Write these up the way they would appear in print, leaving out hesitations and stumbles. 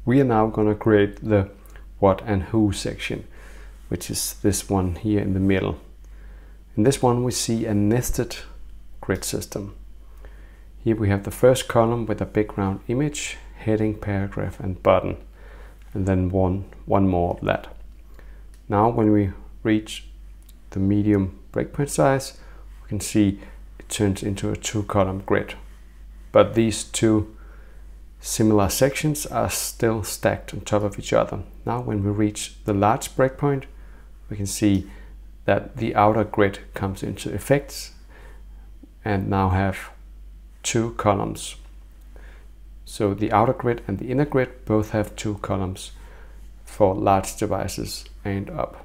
We are now going to create the what and who section, which is this one here in the middle. In this one we see a nested grid system. Here we have the first column with a background image, heading, paragraph and button, and then one more of that. Now when we reach the medium breakpoint size, we can see it turns into a 2-column grid. But these two similar sections are still stacked on top of each other. Now when we reach the large breakpoint, we can see that the outer grid comes into effect and now have 2 columns. So the outer grid and the inner grid both have 2 columns for large devices and up.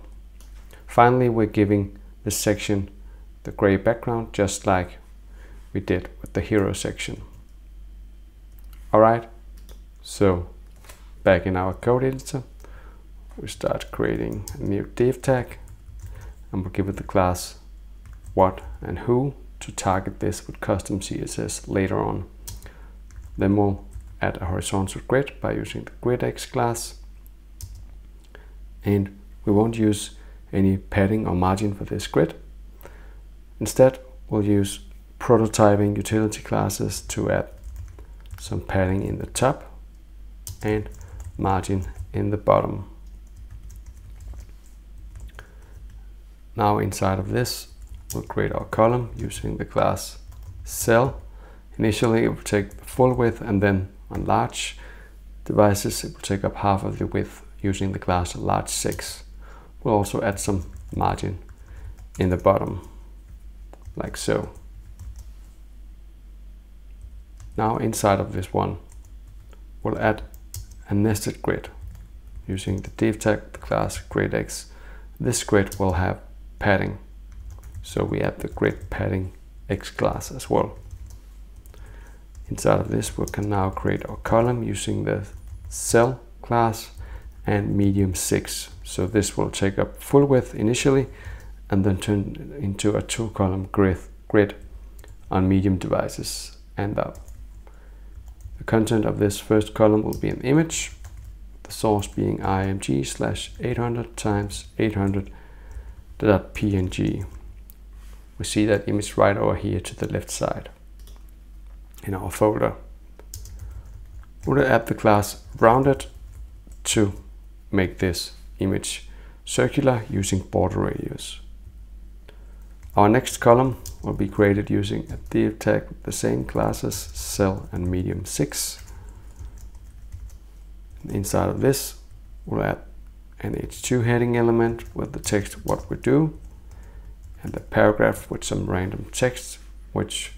Finally, we're giving this section the gray background, just like we did with the hero section. Alright, so back in our code editor, we start creating a new div tag, and we'll give it the class what and who to target this with custom CSS later on. Then we'll add a horizontal grid by using the GridX class, and we won't use any padding or margin for this grid. Instead, we'll use prototyping utility classes to add some padding in the top and margin in the bottom. Now inside of this, we'll create our column using the class cell. Initially it will take the full width, and then on large devices it will take up half of the width using the class large 6. We'll also add some margin in the bottom, like so. Now inside of this one, we'll add a nested grid using the div tag, the class GridX. This grid will have padding, so we add the grid padding X class as well. Inside of this, we can now create our column using the cell class and medium 6. So this will take up full width initially and then turn into a 2-column grid on medium devices and up. The content of this first column will be an image, the source being img/800 times 800.png. We see that image right over here to the left side in our folder. We'll add the class rounded to make this image circular using border radius. Our next column will be created using a div tag with the same classes, cell and medium 6. And inside of this, we'll add an h2 heading element with the text what we do, and the paragraph with some random text, which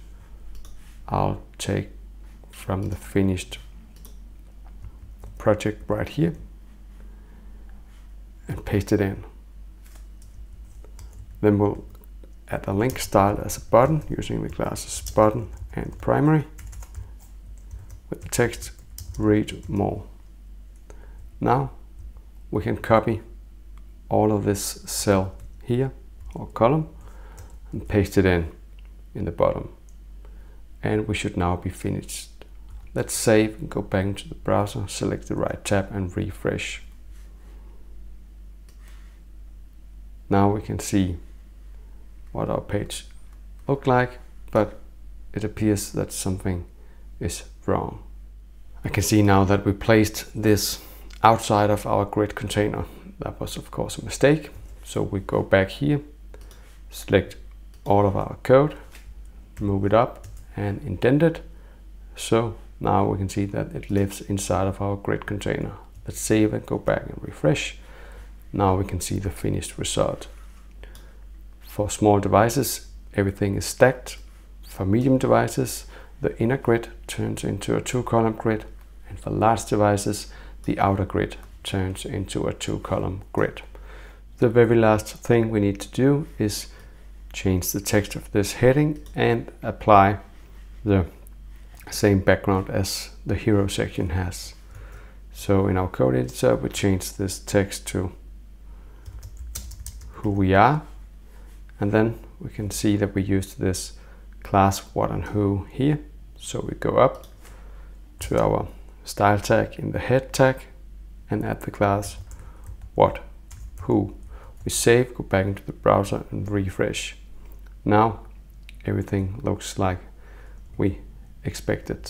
I'll take from the finished project right here and paste it in. Then we'll add a link style as a button using the classes button and primary with the text read more. Now we can copy all of this cell here or column and paste it in the bottom, and we should now be finished. Let's save and go back into the browser, select the right tab and refresh. Now we can see what our page looked like, but it appears that something is wrong. I can see now that we placed this outside of our grid container. That was of course a mistake. So we go back here, select all of our code, move it up and indent it. So now we can see that it lives inside of our grid container. Let's save and go back and refresh. Now we can see the finished result. For small devices, everything is stacked. For medium devices, the inner grid turns into a 2-column grid, and for large devices, the outer grid turns into a 2-column grid. The very last thing we need to do is change the text of this heading and apply the same background as the hero section has. So in our code editor, we change this text to who we are, and then we can see that we used this class what and who here. So we go up to our style tag in the head tag and add the class what, who. We save, go back into the browser and refresh. Now everything looks like we expected.